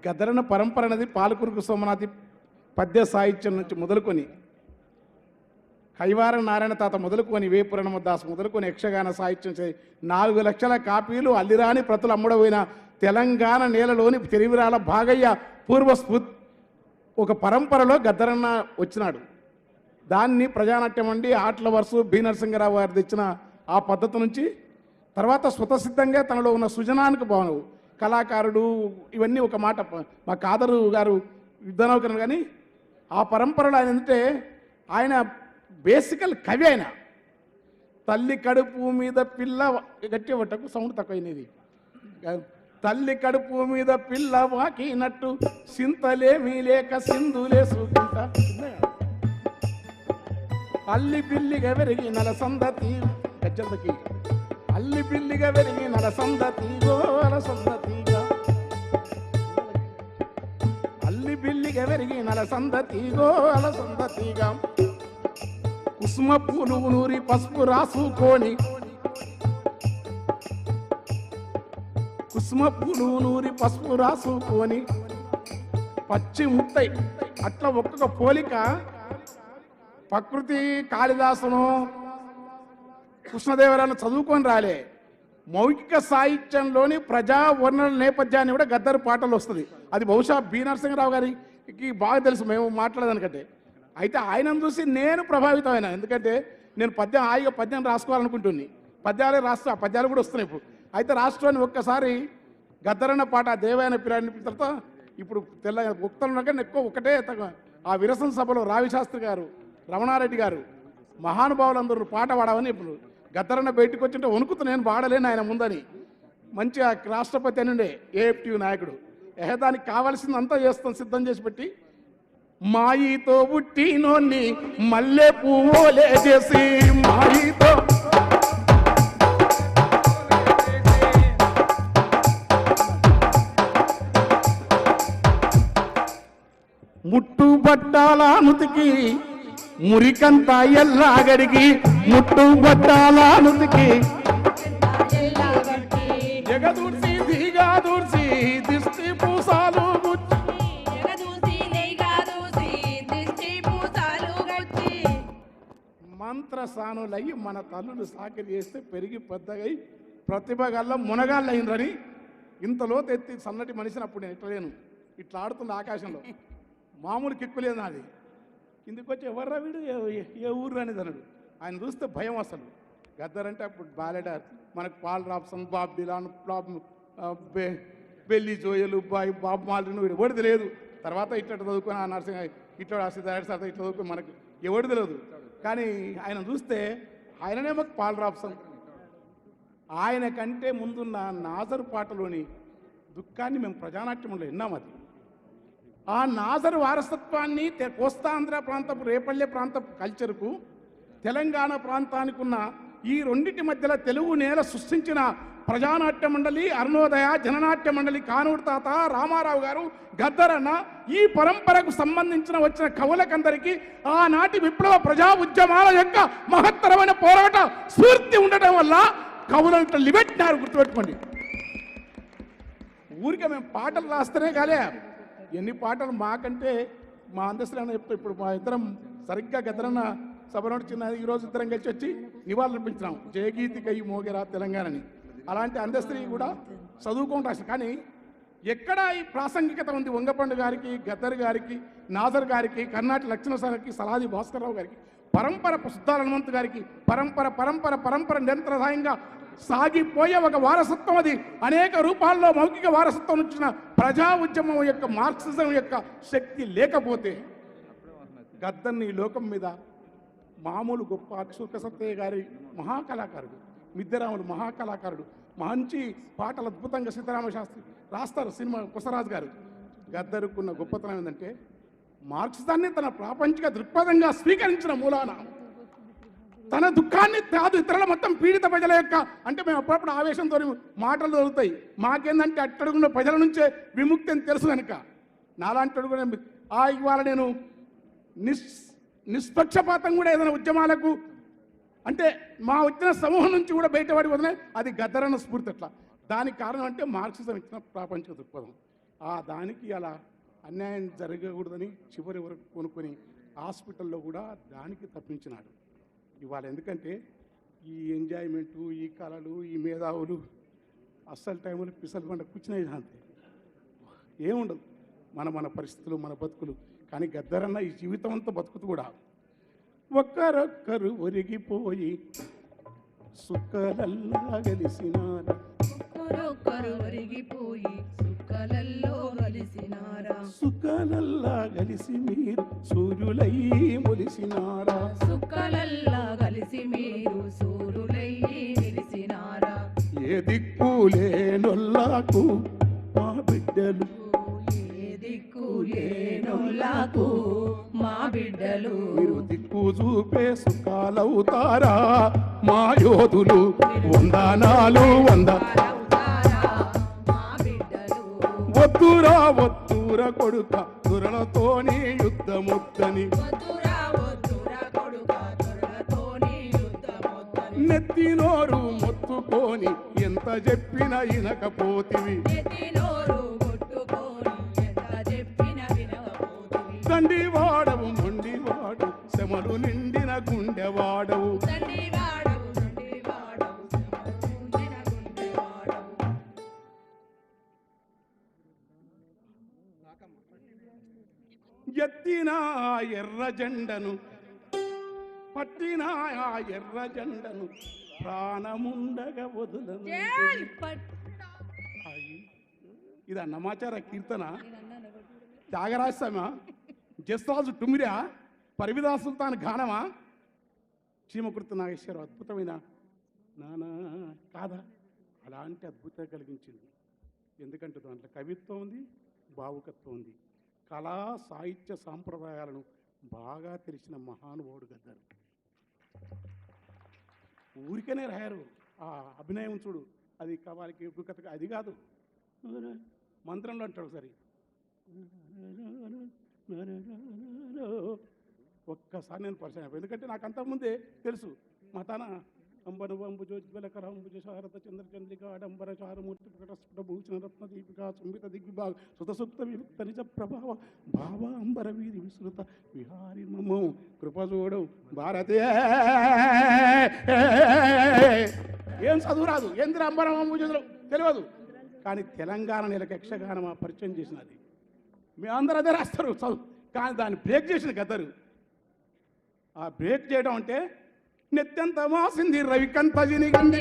గద్దరన్న పరంపర అనేది పాలకురుకు సోమనాథి పద్య సాహిత్యం నుంచి మొదలుకొని కైవార నారాయణ తాత మొదలుకొని వేపురణమ దాస్ మొదలుకొని యక్షగాన సాహిత్యం 4 లక్షల కాపీలు అల్లిరాని ప్రతులు అమ్ముడపోయిన తెలంగాణ నేలలోని తెలివిరాల భాగయ్య ఒక పరంపరలో గద్దరన్న వచ్చినాడు. దాన్ని ప్రజానాట్యం అండి ఆటల వరుస బి నరసింహరావు గారు తెచ్చిన ఆ పద్ధతి నుంచి తర్వాత స్వతసిద్ధంగా తనలో ఉన్న సృజనానికి భావన కళాకారుడు ఇవన్నీ ఒక మాట మా కాదరు గారు యుద్ధనౌకరణ. కానీ ఆ పరంపరలో ఆయన ఏంటంటే ఆయన బేసికల్ కవి. ఆయన తల్లి కడుపు మీద పిల్ల గట్టి పట్టకు సౌండ్ తక్కువైనది. తల్లి కడుపు మీద పిల్ల వాకినట్టు సింతలేమీ లేక సింధులేసుకుంటా అల్లి పిల్లిగా వెరిగి నలసందతి గజ్జలకి అల్లి పిల్లిగా వెరిగి నలసందతిగో అలసందతిగా అల్లి పిల్లిగా వెరిగి నలసందతిగో అలసందతిగా కుసుమ పూలు నూరి పసుపు రాసుకొని కుసుమ పూలు నూరి పసుపు రాసుకొని పచ్చి ముత్తై అట్లా ఒక్కొక్క పోలిక ప్రకృతి కాళిదాసును కృష్ణదేవరాయలను చదువుకొని రాలే. మౌఖిక సాహిత్యంలోని ప్రజా వర్ణన నేపథ్యాన్ని కూడా గద్దరు పాటలు వస్తుంది. అది బహుశా బి నరసింహరావు గారికి బాగా తెలుసు మేము మాట్లాడదానికంటే. అయితే ఆయనను చూసి నేను ప్రభావితమైన. ఎందుకంటే నేను హాయిగా పద్యం రాసుకోవాలనుకుంటుంది. పద్యాలే రాస్తా, పద్యాలు కూడా వస్తున్నాయి ఇప్పుడు. అయితే రాష్ట్రాన్ని ఒక్కసారి గద్దరన్న పాట దేవయాన పిరాని తర్వాత ఇప్పుడు తెల్ల ఉక్తలు ఎక్కువ ఒకటే ఆ విరసన సభలో రావిశాస్త్రి గారు రమణారెడ్డి గారు మహానుభావులందరూ పాట పాడవని ఇప్పుడు గద్దరన్న బయటకు వచ్చింటే వణుకుతూ నేను పాడలేను ఆయన ముందని. మంచిగా రాష్ట్రపతి అని ఏఎఫ్టీ నాయకుడు దానికి కావాల్సిందంతా చేస్తాం సిద్ధం చేసి పెట్టి మాయితో పుట్టినోన్ని మల్లె పువ్వులే చేసి మాయితో ముట్టు బట్టాల నుతికి మురికంతా ఎల్లాగడికి ముట్టు బట్టాల నుతికి జగదూర్చి దిగాదూర్చి దిష్టి పూసాలు మంత్రసానులయ్యి మన తల్లులు సాకిరి చేస్తే పెరిగి పెద్దగై ప్రతిభ గల్ల మునగాళ్ళు అయినరని ఇంతలో తెత్తి సన్నటి మనిషిని అప్పుడు నేను ఎట్లేను ఇట్లా ఆడుతుంది ఆకాశంలో. మామూలు కిక్కులేదు నాది. కిందికి వచ్చి ఎవర్రా వీడు ఏ ఊరు అనేది అన్నాడు. ఆయన చూస్తే భయం అసలు. గద్దరంటే అప్పుడు బాలెడార్ మనకు పాల్ రాబ్సన్ బాబ్ డిలాన్ బెల్లి జోయలు బాబ్ మాల్రిన్ వీడు ఎవడు తెలియదు. తర్వాత ఇట్లా చదువుకొని ఆ నర్సింగ్ ఇట్లా సార్ ఇట్లా చదువుకొని మనకు ఎవడు తెలియదు. కానీ ఆయన చూస్తే ఆయననే మాకు పాల్ రాబ్సన్. ఆయన కంటే ముందున్న నాజరు పాటలోని దుఃఖాన్ని మేము ప్రజానాట్యంలో విన్నాం. అది ఆ నాజరు వారసత్వాన్ని కోస్తాంధ్ర ప్రాంతపు రేపల్లె ప్రాంతపు కల్చర్కు తెలంగాణ ప్రాంతానికి ఉన్న ఈ రెండింటి మధ్యలో తెలుగు నేల సృష్టించిన ప్రజానాట్య మండలి అరుణోదయ జననాట్య మండలి కానూరు తాత రామారావు గారు గద్దరన్న ఈ పరంపరకు సంబంధించిన వచ్చిన కవులకందరికీ ఆనాటి విప్లవ ప్రజా ఉద్యమాల యొక్క మహత్తరమైన పోరాట స్ఫూర్తి ఉండటం వల్ల కవులంతా లిబెట్టినారు. గుర్తుపెట్టుకోండి. ఊరికే మేము పాటలు రాస్తేనే కాలే ఎన్ని పాటలు మాకంటే మా అందస్తులు చెప్తే ఇప్పుడు మా ఇద్దరం సరిగ్గా గద్దరన్న సభ నుండి చిన్న ఈరోజు ఇద్దరం కలిసి వచ్చి నివాళులు అర్పించినాం జయగీతి కై మోగేరా తెలంగాణని. అలాంటి అందస్త్రీ కూడా చదువుకొని రాసి కానీ ఎక్కడ ఈ ప్రాసంగికత ఉంది వంగపండు గారికి గద్దర్ గారికి నాజర్ గారికి కర్ణాటి లక్ష్మణసారికి సలాది భాస్కర్రావు గారికి పరంపర సుద్దాల హనుమంతు గారికి పరంపర పరంపర పరంపర నిరంతరదాయంగా సాగిపోయే ఒక వారసత్వం. అది అనేక రూపాల్లో మౌఖిక వారసత్వం వచ్చిన ప్రజా ఉద్యమం యొక్క మార్క్సిజం యొక్క శక్తి లేకపోతే గద్దర్ని ఈ లోకం మీద మామూలు గొప్ప అక్షుక సత్తయ్య గారి మహాకళాకారుడు, మిద్దెరాములు మహాకళాకారుడు, మంచి పాటలు అద్భుతంగా సీతారామ శాస్త్రి రాస్తారు. సినిమా కుసరాజు గారు. గద్దరుకున్న గొప్పతనం ఏంటంటే మార్క్సిజాన్ని తన ప్రాపంచిక దృక్పథంగా స్వీకరించిన మూలాన తన దుఃఖాన్ని కాదు ఇతరుల మొత్తం పీడిత ప్రజల యొక్క అంటే మేము అప్పుడప్పుడు ఆవేశంతో మాటలు దొరుకుతాయి. మాకేందంటే అట్టడుగున్న ప్రజల నుంచే విముక్తి అని తెలుసు కనుక నాలాంటి అడుగునే ఇవాళ నేను నిష్పక్షపాతం కూడా ఏదైనా ఉద్యమాలకు అంటే మా వచ్చిన సమూహం నుంచి కూడా బయటపడి వదిలే అది గద్దరన్న స్ఫూర్తి. అట్లా దానికి కారణం అంటే మార్క్సిజం ఇచ్చిన ప్రాపంచిక దృక్పథం. ఆ దానికి అలా అన్యాయం జరగకూడదని చివరి వరకు కొనుక్కొని హాస్పిటల్లో కూడా దానికి తప్పించినాడు. ఇవాళ ఎందుకంటే ఈ ఎంజాయ్మెంటు, ఈ కళలు, ఈ మేధావులు అస్సలు టైంలో పిసలు పంట కూర్చునేది అంతే, ఏముండదు. మన పరిస్థితులు, మన బతుకులు. కానీ గద్దరన్న ఈ జీవితం అంతా బతుకుతూ కూడా ఒక్కరొక్కరు ఒరిగిపోయి సుక్కలల్లా గలిసినారా, ఒక్కరొక్కరు ఒరిగిపోయి సుక్కలల్లో గలిసినారా, సుక్కలల్లా గలిసి మీరు సూర్యులై మొలిసినారా, సుక్కలల్లా కలిసి మీరు సూర్యులై నిలిసినారా. ఏ దిక్కు లేనొల్లాకు మా బిడ్డలు, ఏ దిక్కు లేనోళ్ళకు మా బిడ్డలు, మీరు దిక్కు చూపే సుఖాలవుతారా మా యోధులు. వందనాలు అవుతారా మా బిడ్డలు. వద్దురా వద్దురా కొడుక దురలతోని యుద్ధముద్దని, వద్దురా వద్దురా కొడుకా దొరలతోని యుద్ధమొద్దని, నెత్తినోరు మొత్తుకొని ఎంత చెప్పినా ఇనకపోతివి, నెత్తి నోరు కొట్టుకొని ఎంత చెప్పిన వినకపోతివి. తండ్రి వాడవు మొండి వాడు శమలు నిండిన గుండెవాడవు, తండ్రి వాడవు తండ్రి వాడవు శ్రమల గుండె వాడవు. ఎత్తిన ఆ ఎర్ర జెండను పట్టిన ఆ ఎర్ర జెండను ప్రాణముండగా వదులను. ఇది అన్నమాచార కీర్తన, త్యాగరాజస్వామా, జస్రాజు టుమిరా, పరివిదా సుల్తాన్ గానమా, చీమకుర్తి నాగేశ్వరరావు అద్భుతమైన నానా కాదా? అలాంటి అద్భుతం కలిగించింది. ఎందుకంటే దాంట్లో కవిత్వం ఉంది, భావుకత్వం ఉంది. కళా సాహిత్య సాంప్రదాయాలను బాగా తెలిసిన మహానుభావుడు గద్దరు. ఊరికనే రాయారు. ఆ అభినయం చూడు, అది కవాలికి కథకి అది కాదు, మంత్రంలో అంటాడు సరే. ఒక్కసారి నేను పరిచయం అయిపోయి, ఎందుకంటే నాకు అంతకుముందే తెలుసు. మా తన అంబనుబంబు జోజ్వలకరంబుజ శారద చంద్ర చంద్రిక ఆడంబర చారుమూర్తి ప్రకటస్ఫుట భూషణ రత్న దీపిక సుంబిత దిగ్విభాగ సుతసుప్త విముక్త నిజ ప్రభావ భావ అంబర వీరి విస్తృత విహారి మమో కృపజోడు భారతే. ఏం చదువు రాదు, ఏంద్ర అంబరం అంబుజులు తెలియదు. కానీ తెలంగాణ నెలకు యక్షగానం పరిచయం చేసినది. మీ అందరూ అదే రాస్తారు చదువు, కానీ దాన్ని బ్రేక్ చేసిన గద్దరు. ఆ బ్రేక్ చేయడం అంటే నెత్తంత మాసింది రవికంత జినిగంది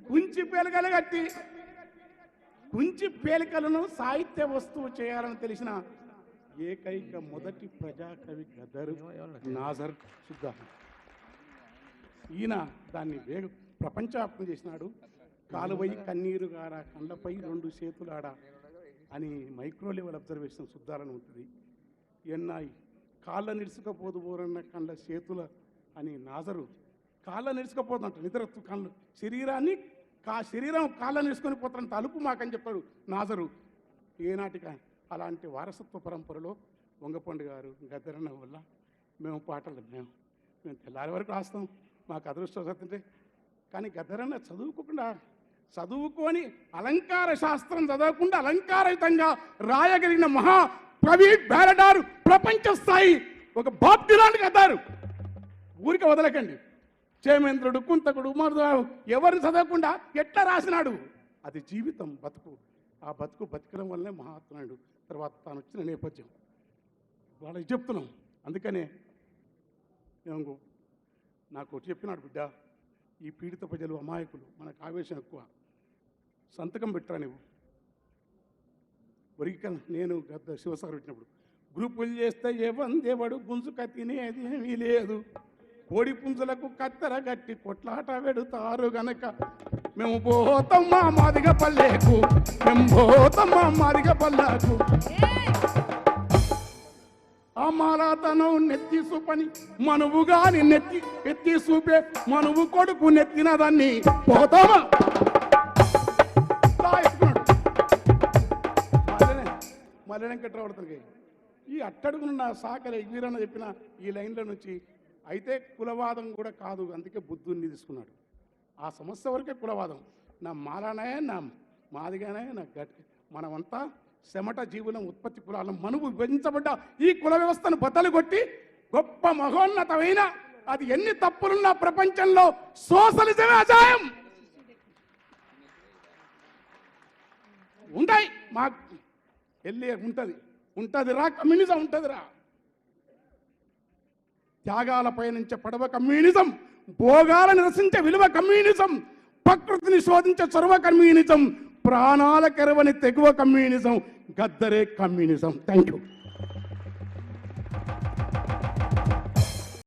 కుంచి పేలికలు కట్టి కుంచి పేలికలను సాహిత్య వస్తువు చేయాలని తెలిసిన ఏకైక మొదటి ప్రజాకవి గద్దరు నాజర్ సుద్దా. ఈయన దాన్ని ప్రపంచవ్యాప్తం చేసినాడు. కాలువై కన్నీరు గాడ కండ్లపై 2 చేతులాడ అని మైక్రో లెవెల్ అబ్జర్వేషన్ శుద్ధాలను ఉంటుంది. ఎన్నాయి కాళ్ళ నిలుసుకపోదు బోరన్న కండ్ల చేతుల అని నాజరు కాళ్ళ నిలుసుకపోతుందంట. నిద్ర కళ్ళు శరీరాన్ని శరీరం కాళ్ళ నిలుసుకొని పోతారంట. అలుపు మాకని చెప్తాడు నాజరు. ఏనాటిక అలాంటి వారసత్వ పరంపరలో వంగపండు గారు గద్దరన్న వల్ల మేము పాటలు మేము తెల్లారి వరకు రాస్తాం. మాకు అదృష్టం. కానీ గద్దరన్న చదువుకొని అలంకార శాస్త్రం చదవకుండా అలంకారయుతంగా రాయగలిగిన మహా ప్రవీణ్ బ్యారడారు, ప్రపంచ స్థాయి ఒక బాప్తిలాంటి గద్దారు. ఊరికి వదలకండి. చేమేంద్రుడు, కుంతకుడు, ఎవరిని చదవకుండా ఎట్లా రాసినాడు. అది జీవితం, బతుకు. ఆ బతకడం వల్లనే మహాత్ముడు. తర్వాత తాను వచ్చిన నేపథ్యం వాళ్ళకి చెప్తున్నాం. అందుకనే నాకు చెప్పినాడు, బిడ్డ ఈ పీడిత ప్రజలు అమాయకులు, మనకు ఆవేశం ఎక్కువ, సంతకం పెట్టరా నువ్వు. ఒరిగిక నేను గద్ద శివసాగర్ పెట్టినప్పుడు గ్రూపులు చేస్తే దేవుడు గుంజుక తినేది ఏమీ లేదు, కోడి పుంజులకు కత్తెర గట్టి కొట్లాట పెడతారు గనక మేము పోతమ్మా మాదిగ పల్లెకు, మేము పోతమ్మా మాదిగ పల్లెకు. ఆ మాలాతనం నెత్తి చూపని మనువు గాని ఎత్తి చూపే మనువు కొడుకు నెత్తిన దాన్ని పోతామా మల్లె వెంకట్రావుడికి ఈ అట్టడుగునున్న సాకలే వీరన్న చెప్పిన ఈ లైన్ల నుంచి అయితే కులవాదం కూడా కాదు, అందుకే బుద్ధుడిని తీసుకున్నాడు. ఆ సమస్య వరకే కులవాదం. నా మాలనే, నా మాదిగానే, నా గట్ మనమంతా చెమట జీవులం, ఉత్పత్తి కులాలం. మనువు విభజించబడ్డ ఈ కుల వ్యవస్థను బద్దలు కొట్టి గొప్ప మహోన్నతమైన, అది ఎన్ని తప్పులున్నా ప్రపంచంలో సోషలిజమే అజాయం. ఉంటాయి మాకు వెళ్ళి ఉంటుందిరా, కమ్యూనిజం ఉంటుందిరా. త్యాగాలపై నుంచే పడవ కమ్యూనిజం, భోగాలను నిరసించే విలువ కమ్యూనిజం, ప్రకృతిని శోధించే చొరవ కమ్యూనిజం, ప్రాణాల కెరవని తెగువ కమ్యూనిజం, గద్దరే కమ్యూనిజం. Thank you.